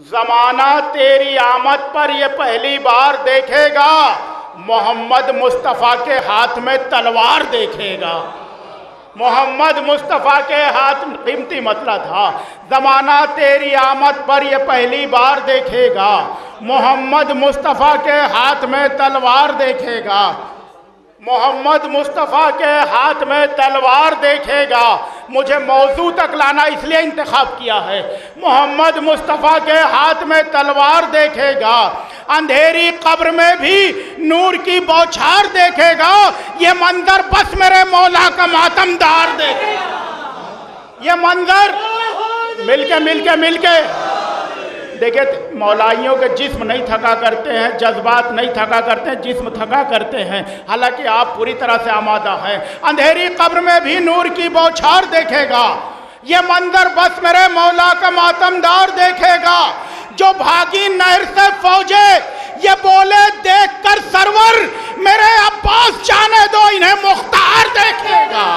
जमाना तेरी आमद पर ये पहली बार देखेगा, मोहम्मद मुस्तफ़ा के हाथ में तलवार देखेगा। मोहम्मद मुस्तफ़ा के हाथ कीमती मतला था। ज़माना तेरी आमद पर ये पहली बार देखेगा, मोहम्मद मुस्तफ़ा के हाथ में तलवार देखेगा। मोहम्मद मुस्तफ़ा के हाथ में तलवार देखेगा। मुझे मौजू तक लाना इसलिए इंतखाब किया है। मोहम्मद मुस्तफ़ा के हाथ में तलवार देखेगा, अंधेरी कब्र में भी नूर की बौछार देखेगा। ये मंजर बस मेरे मौला का मातमदार देखेगा। ये मंजर मिलके देखिए, मौलाइयों के जिस्म नहीं थका करते हैं, जज्बात नहीं थका करते हैं, जिस्म थका करते हैं। हालांकि आप पूरी तरह से आमादा हैं। अंधेरी कब्र में भी नूर की बौछार देखेगा। ये मंजर बस मेरे मौला का मातमदार देखेगा। जो भागी नहर से फौजे, ये बोले देखकर सरवर, मेरे अब्बास जाने दो इन्हें मुख्तार देखेगा।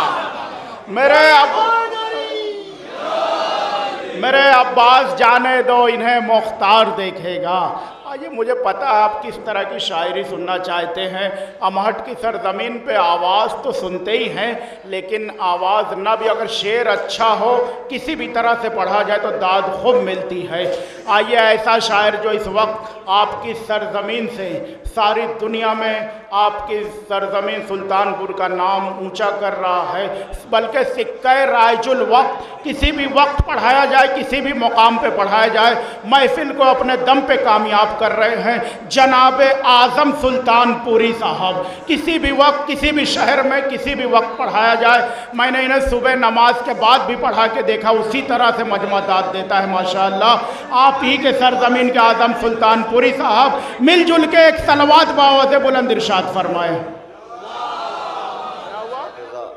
मेरे अब्बास जाने दो इन्हें मुख्तार देखेगा। आइए, मुझे पता है आप किस तरह की शायरी सुनना चाहते हैं। अमहट की सरजमीन पे आवाज़ तो सुनते ही हैं, लेकिन आवाज़ ना भी अगर शेर अच्छा हो, किसी भी तरह से पढ़ा जाए तो दाद खूब मिलती है। आइए, ऐसा शायर जो इस वक्त आपकी सरजमीन से सारी दुनिया में आपकी सरजमीन सुल्तानपुर का नाम ऊंचा कर रहा है, बल्कि सिक्का राइजुल वक्त किसी भी वक्त पढ़ाया जाए, किसी भी मुकाम पे पढ़ाया जाए, महफिल को अपने दम पे कामयाब कर रहे हैं जनाब आज़म सुल्तानपुरी साहब। किसी भी वक्त, किसी भी शहर में, किसी भी वक्त पढ़ाया जाए। मैंने इन्हें सुबह नमाज के बाद भी पढ़ा के देखा, उसी तरह से मजमा दाद देता है माशाअल्लाह। आप ही के सरजमीन के आज़म सुल्तानपुरी साहब मिलजुल के एक सलवात बावज़ बुलंद इरशाद फरमाए।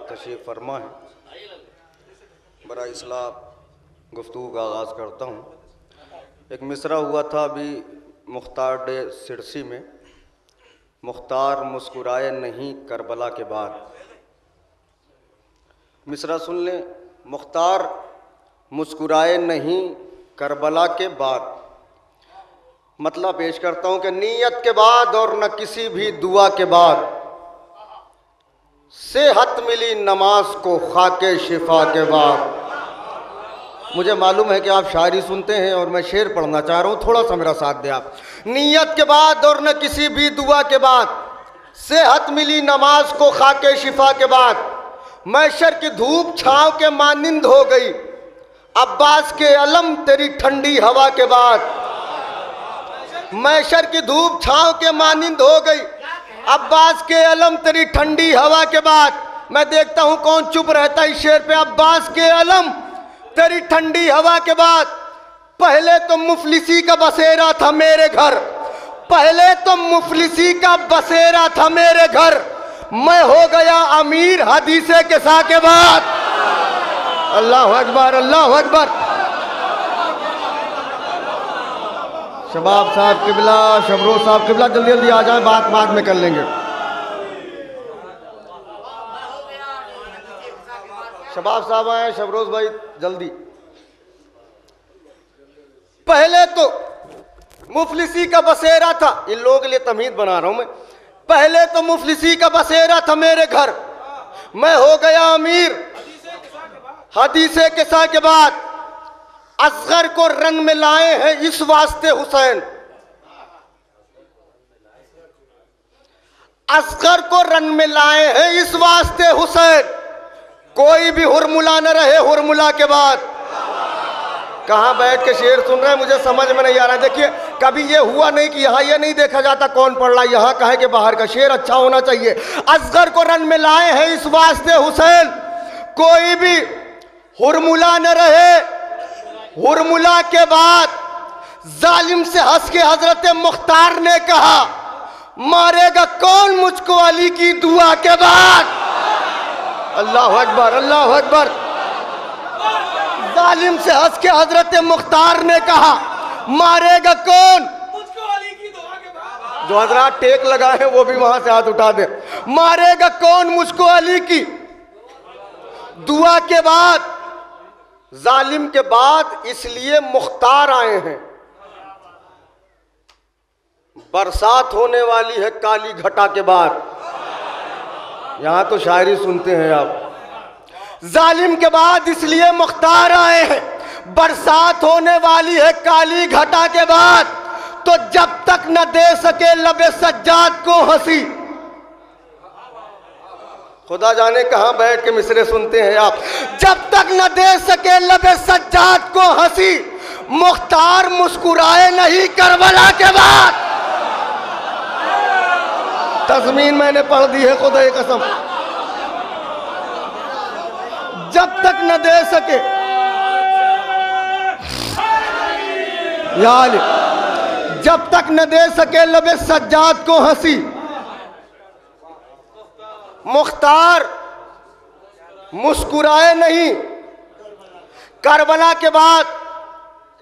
तशरीफ़ फरमा है। बड़ा इसलाह गुफ्तगू का आगाज़ करता हूँ। एक मिसरा हुआ था अभी मुख्तार डे सिरसी में, मुख्तार मुस्कुराए नहीं करबला के बाद। मिसरा सुन लें, मुख्तार मुस्कुराए नहीं करबला के बाद। मतलब पेश करता हूँ कि नीयत के बाद और न किसी भी दुआ के बाद, सेहत मिली नमाज को खाके शिफा के बाद। मुझे मालूम है कि आप शायरी सुनते हैं और मैं शेर पढ़ना चाह रहा हूँ, थोड़ा सा मेरा साथ दे आप। नीयत के बाद और न किसी भी दुआ के बाद, सेहत मिली नमाज को खाके शिफा के बाद। मैशर की धूप छाँव के मानिंद हो गई, अब्बास के अलम तेरी ठंडी हवा के बाद। मैशर की धूप छाँव के मानिंद हो गई, अब्बास के अलम तेरी ठंडी हवा के बाद। मैं देखता हूँ कौन चुप रहता है इस शेर पे। अब्बास के अलम तेरी ठंडी हवा के बाद। पहले तो मुफलिसी का बसेरा था मेरे घर, पहले तो मुफलिसी का बसेरा था मेरे घर। मैं हो गया अमीर हदीसे के सा के बाद। अल्लाह अकबर, अल्लाह अकबर। शबाब साहब किबला, शबरोज साहब किबला, जल्दी जल्दी आ जाए, बात बाद में कर लेंगे। शबाब साहब आए, शबरोज भाई जल्दी। पहले तो मुफलिसी का बसेरा था, इन लोगों के लिए तमीद बना रहा हूं मैं। पहले तो मुफलिसी का बसेरा था मेरे घर, मैं हो गया अमीर हदीसे के सा के बाद। असगर को रंग में लाए हैं इस वास्ते हुसैन, असगर को रंग में लाए हैं इस वास्ते हुसैन। कोई भी हुरमुला न रहे हुरमुला के बाद। कहाँ बैठ के शेर सुन रहे हैं, मुझे समझ में नहीं आ रहा है। देखिए, कभी ये हुआ नहीं कि यहाँ ये नहीं देखा जाता कौन पढ़ रहा है, यहाँ कहे कि बाहर का शेर अच्छा होना चाहिए। असगर को रंग में लाए हैं इस वास्ते हुसैन, कोई भी हुरमुला न रहे हुरमुला के बाद। जालिम से हंस के हजरत मुख्तार ने कहा, मारेगा कौन मुझको अली की दुआ के बाद। अल्लाह अकबर, अल्लाह अकबर। जालिम से हंस के हजरत मुख्तार ने कहा, मारेगा कौन मुझको अली की दुआ के बाद। जो हजरात टेक लगाए हैं वो भी वहां से हाथ उठा दे। मारेगा कौन मुझको अली की दुआ के बाद। जालिम के बाद इसलिए मुख्तार आए हैं, बरसात होने वाली है काली घटा के बाद। यहां तो शायरी सुनते हैं आप। जालिम के बाद इसलिए मुख्तार आए हैं, बरसात होने वाली है काली घटा के बाद, तो जब तक न दे सके लबे सज्जाद को हंसी। खुदा जाने कहां बैठ के मिसरे सुनते हैं आप। जब तक न दे सके लबे सज्जाद को हंसी, मुख्तार मुस्कुराए नहीं करबला के बाद। तज़मीन मैंने पढ़ दी है खुदा की कसम। जब तक न दे सके यार, जब तक न दे सके लबे सज्जाद को हंसी, मुख्तार मुस्कुराए नहीं करबला के बाद।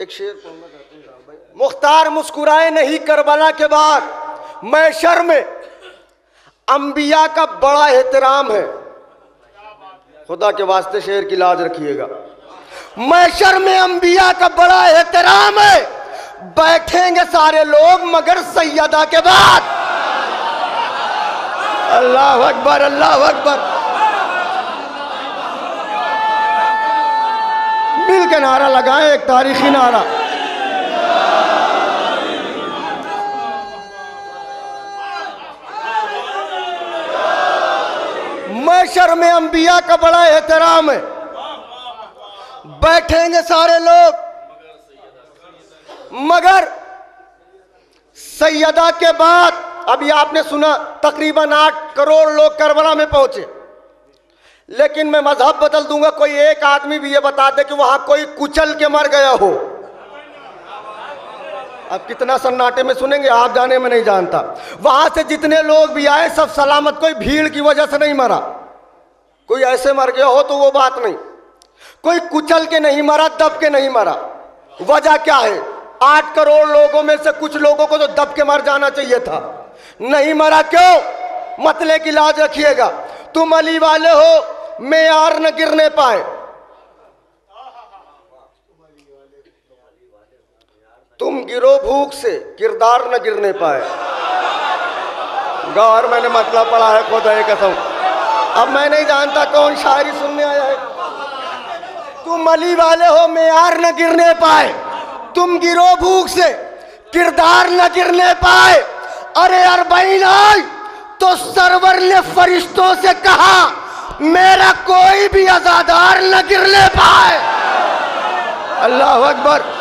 एक शेर पढ़ना चाहते हैं भाई। मुख्तार मुस्कुराए नहीं करबला के बाद, महशर में अंबिया का बड़ा एहतराम है। खुदा के वास्ते शेर की लाज रखिएगा। महशर में अंबिया का बड़ा एहतराम है, बैठेंगे सारे लोग मगर सैयदा के बाद। अल्लाह अकबर, अल्लाह अकबर। मिल के नारा लगाएं, एक तारीखी नारा। महशर में अंबिया का बड़ा एहतराम है, बैठेंगे सारे लोग मगर सैयदा के बाद। अभी आपने सुना तकरीबन 8 करोड़ लोग करबला में पहुंचे, लेकिन मैं मजहब बदल दूंगा, कोई एक आदमी भी ये बता दे कि वहां कोई कुचल के मर गया हो। अब कितना सन्नाटे में सुनेंगे आप, जाने में नहीं जानता। वहां से जितने लोग भी आए सब सलामत, कोई भीड़ की वजह से नहीं मरा। कोई ऐसे मर गया हो तो वो बात नहीं, कोई कुचल के नहीं मरा, दब के नहीं मरा। वजह क्या है? 8 करोड़ लोगों में से कुछ लोगों को तो दब के मर जाना चाहिए था, नहीं मरा। क्यों? मतले की लाज रखिएगा। तुम अली वाले हो, मेयार न गिरने पाए। तुम गिरो भूख से, किरदार न गिरने पाए। गौर मैंने मतलब पढ़ा है खुदा की कसम। अब मैं नहीं जानता कौन शायरी सुनने आया है। तुम अली वाले हो, मेयार न गिरने पाए। तुम गिरो भूख से, किरदार न गिरने पाए। अरे अरबईन आई तो सरवर ने फरिश्तों से कहा, मेरा कोई भी अज़ादार न गिरने पाए। अल्लाह अकबर।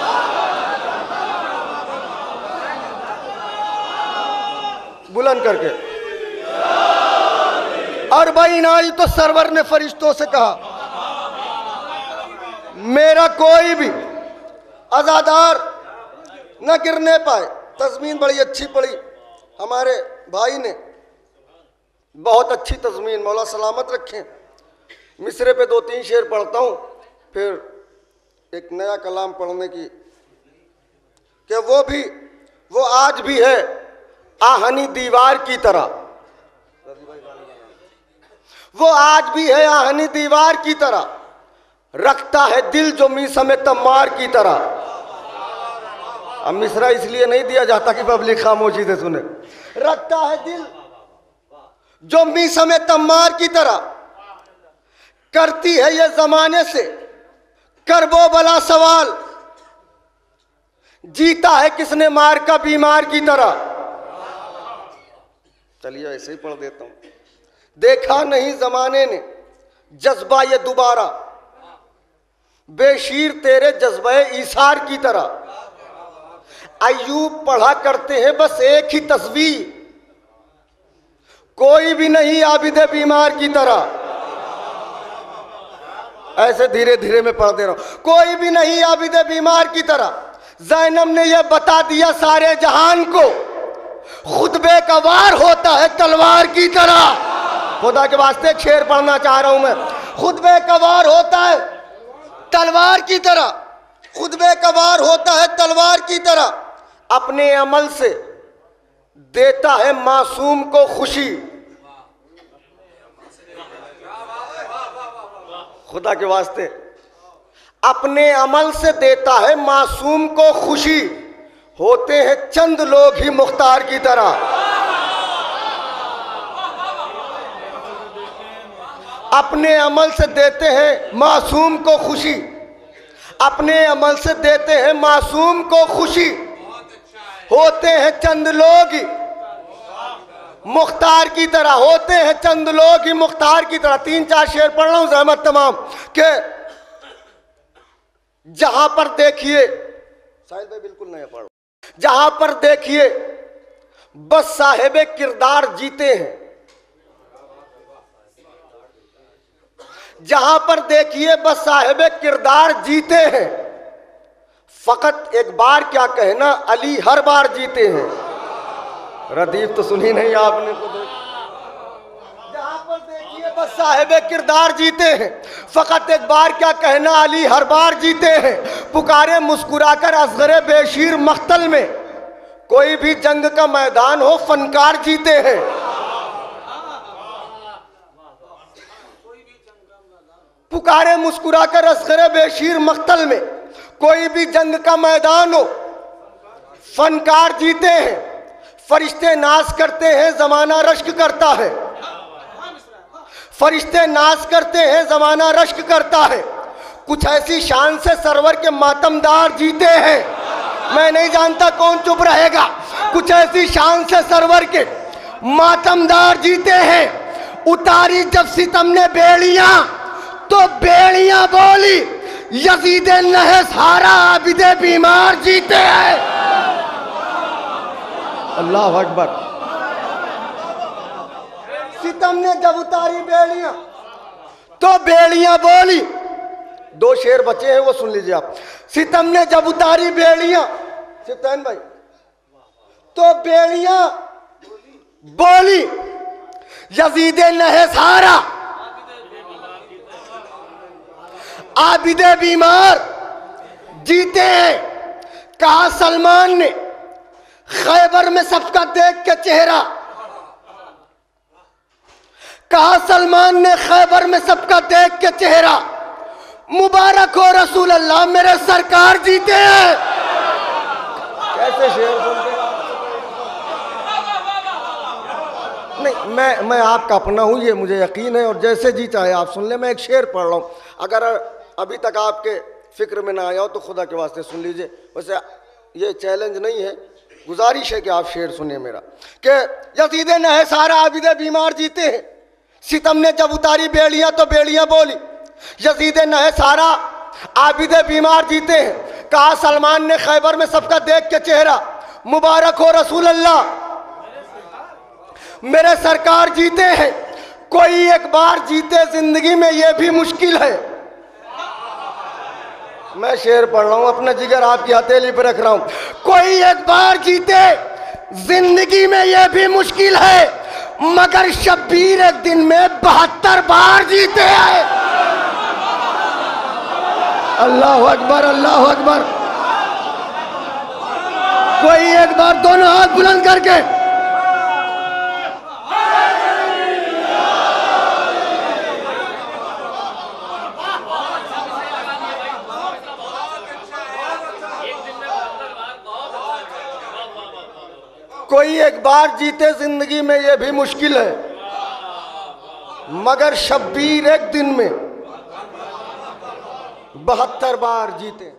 बुलंद करके। अरबईन आई तो सरवर ने फरिश्तों से कहा, मेरा कोई भी अज़ादार न गिरने पाए। तज़मीन बड़ी अच्छी पढ़ी हमारे भाई ने, बहुत अच्छी तज़मीन, मौला सलामत रखें। मिसरे पे 2-3 शेर पढ़ता हूँ, फिर एक नया कलाम पढ़ने की, कि वो आज भी है आहनी दीवार की तरह। वो आज भी है आहनी दीवार की तरह, रखता है दिल जो मीसम तम्मार की तरह। अब मिसरा इसलिए नहीं दिया जाता कि पब्लिक खामोशी से सुने। रखता है दिल जो मीसम तम्मार की तरह, करती है ये जमाने से करबो बला सवाल, जीता है किसने मार का बीमार की तरह। चलिए ऐसे ही पढ़ देता हूं। देखा नहीं जमाने ने जज्बा ये दोबारा, बेशीर तेरे जज्बे ईसार की तरह। अय्यूब पढ़ा करते हैं बस एक ही तस्वीर, कोई भी नहीं आबिदे बीमार की तरह। ऐसे धीरे धीरे मैं पढ़ दे रहा हूं। कोई भी नहीं आबिदे बीमार की तरह। ज़ैनब ने यह बता दिया सारे जहान को, खुतबे का वार होता है तलवार की तरह। खुदा के वास्ते एक शेर पढ़ना चाह रहा हूं मैं। खुतबे का वार होता है तलवार की तरह, खुतबे का वार होता है तलवार की तरह। अपने अमल से देता है मासूम को खुशी। खुदा के वास्ते अपने अमल से देता है मासूम को खुशी। होते हैं चंद लोग ही मुख्तार की तरह। अपने अमल से देते हैं मासूम को खुशी, अपने अमल से देते हैं मासूम को खुशी। होते हैं चंद लोग ही मुख्तार की तरह, होते हैं चंद लोग ही मुख्तार की तरह। 3-4 शेर पढ़ रहा हूं ज़हमत तमाम के जहां पर देखिए, शायद भाई बिल्कुल नहीं पढ़, जहां पर देखिए बस साहिबे किरदार जीते हैं, जहां पर देखिए बस साहिबे किरदार जीते हैं। फकत एक बार क्या कहना, अली हर बार जीते हैं। रदीफ तो सुनी नहीं आपने को देख। जहां पर देखिए बस साहिबे किरदार जीते हैं, फकत एक बार क्या कहना, अली हर बार जीते हैं। पुकारे मुस्कुराकर असगरे बेशीर मख्तल में, कोई भी जंग का मैदान हो फनकार जीते हैं। पुकारे मुस्कुराकर असगरे बेशीर मख्तल में, कोई भी जंग का मैदान हो फनकार जीते हैं। फरिश्ते नाज करते हैं जमाना रश्क करता है, फरिश्ते नाज करते हैं जमाना रश्क करता है। कुछ ऐसी शान से सरवर के मातमदार जीते हैं, मैं नहीं जानता कौन चुप रहेगा। कुछ ऐसी शान से सरवर के मातमदार जीते हैं। उतारी जब सितम ने बेड़ियां तो बेड़ियां बोली, यजीदे नहस हारा आबिदे बीमार जीते हैं। अल्लाह अकबर। सितम ने जब उतारी बेड़ियां तो बेड़ियां बोली। 2 शेर बचे हैं वो सुन लीजिए आप। सितम ने जब उतारी बेड़ियां, सितैन भाई, तो बेड़ियां बोली, यजीदे नहस हारा आबिदे बीमार जीते हैं। कहा सलमान ने खैबर में सबका देख के चेहरा, कहा सलमान ने खैबर में सबका देख के चेहरा, मुबारक हो रसूल अल्लाह मेरे सरकार जीते हैं। कैसे शेर सुनते हैं? नहीं, मैं आपका अपना हूं, ये मुझे यकीन है, और जैसे जी चाहे आप सुन ले। मैं एक शेर पढ़ रहा हूं, अगर अभी तक आपके फिक्र में ना आया हो तो खुदा के वास्ते सुन लीजिए। वैसे ये चैलेंज नहीं है, गुजारिश है कि आप शेर सुनिए मेरा। कि यजीदे नहे सारा आबिदे बीमार जीते हैं। सितम ने जब उतारी बेड़ियां तो बेड़ियां बोली, यजीदे नहे सारा आबिदे बीमार जीते हैं। कहा सलमान ने खैबर में सबका देख के चेहरा, मुबारक हो रसूल अल्लाह मेरे सरकार जीते हैं। कोई एक बार जीते जिंदगी में ये भी मुश्किल है। मैं शेर पढ़ रहा हूं, अपना जिगर आपकी हथेली पर रख रहा हूं। कोई एक बार जीते जिंदगी में ये भी मुश्किल है, मगर शब्बीर एक दिन में 72 बार जीते हैं। अल्लाह अकबर, अल्लाह अकबर। कोई एक बार दोनों हाथ बुलंद करके कोई एक बार जीते जिंदगी में ये भी मुश्किल है, मगर शब्बीर एक दिन में 72 बार जीते।